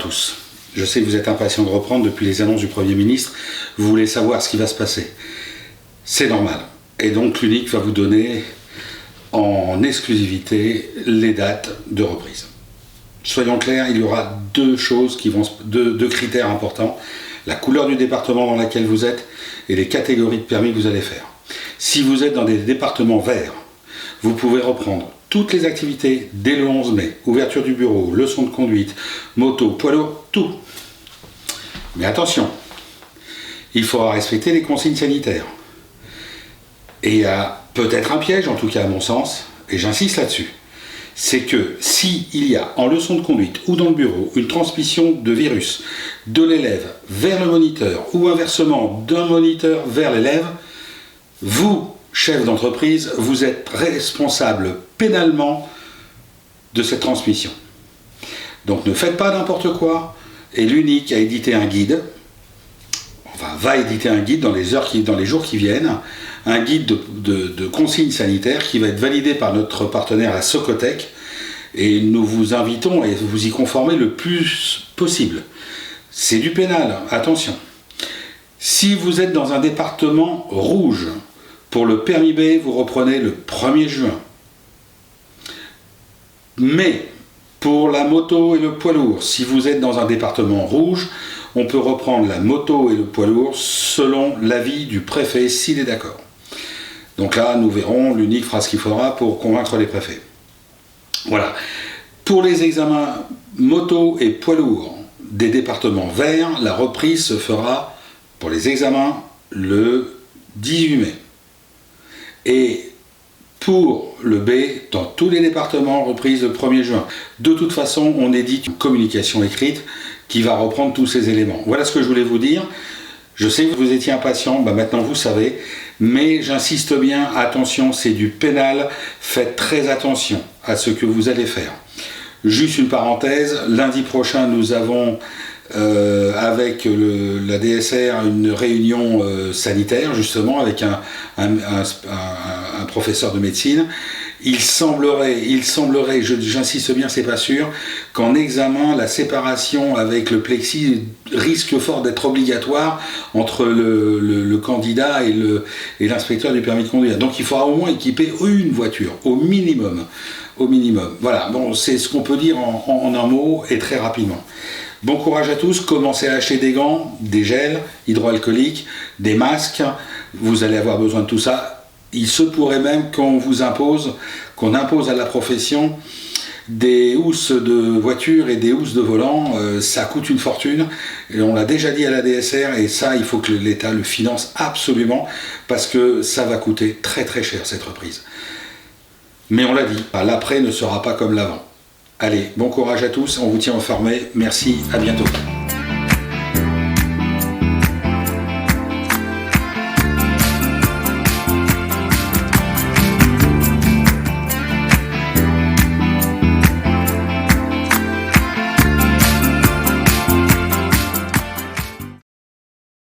tous. Je sais que vous êtes impatients de reprendre depuis les annonces du Premier ministre. Vous voulez savoir ce qui va se passer. C'est normal. Et donc l'UNIC va vous donner en exclusivité les dates de reprise. Soyons clairs, il y aura deux critères importants. La couleur du département dans lequel vous êtes et les catégories de permis que vous allez faire. Si vous êtes dans des départements verts, vous pouvez reprendre toutes les activités dès le 11 mai. Ouverture du bureau, leçon de conduite, moto, poids lourd, tout. Mais attention, il faudra respecter les consignes sanitaires. Et il y a peut-être un piège, en tout cas à mon sens, et j'insiste là-dessus. C'est que s'il y a en leçon de conduite ou dans le bureau une transmission de virus de l'élève vers le moniteur ou inversement d'un moniteur vers l'élève, vous, chef d'entreprise, vous êtes responsable pénalement de cette transmission. Donc ne faites pas n'importe quoi. Et l'UNIC a édité un guide, va éditer un guide dans les jours qui viennent, un guide de consignes sanitaires qui va être validé par notre partenaire la Socotec, et nous vous invitons à vous y conformer le plus possible. C'est du pénal, attention. Si vous êtes dans un département rouge, pour le permis B, vous reprenez le 1er juin. Mais pour la moto et le poids lourd, si vous êtes dans un département rouge, on peut reprendre la moto et le poids lourd selon l'avis du préfet s'il est d'accord. Donc là, nous verrons, l'UNIC fera ce qu'il faudra pour convaincre les préfets. Voilà. Pour les examens moto et poids lourd des départements verts, la reprise se fera pour les examens le 18 mai. Et pour le B, dans tous les départements, reprise le 1er juin. De toute façon, on édite une communication écrite qui va reprendre tous ces éléments. Voilà ce que je voulais vous dire. Je sais que vous étiez impatient, maintenant vous savez, mais j'insiste bien, attention, c'est du pénal, faites très attention à ce que vous allez faire. Juste une parenthèse, lundi prochain nous avons avec la DSR une réunion sanitaire justement avec un professeur de médecine. Il semblerait, j'insiste bien, c'est pas sûr, qu'en examen, la séparation avec le plexi risque fort d'être obligatoire entre le candidat et l'inspecteur du permis de conduire. Donc il faudra au moins équiper une voiture, au minimum. Voilà, bon, c'est ce qu'on peut dire en un mot et très rapidement. Bon courage à tous, commencez à acheter des gants, des gels hydroalcooliques, des masques, vous allez avoir besoin de tout ça. Il se pourrait même qu'on impose à la profession des housses de voiture et des housses de volant, ça coûte une fortune, et on l'a déjà dit à la DSR, et ça il faut que l'État le finance absolument, parce que ça va coûter très très cher cette reprise. Mais on l'a dit, l'après ne sera pas comme l'avant. Allez, bon courage à tous, on vous tient informés, merci, à bientôt.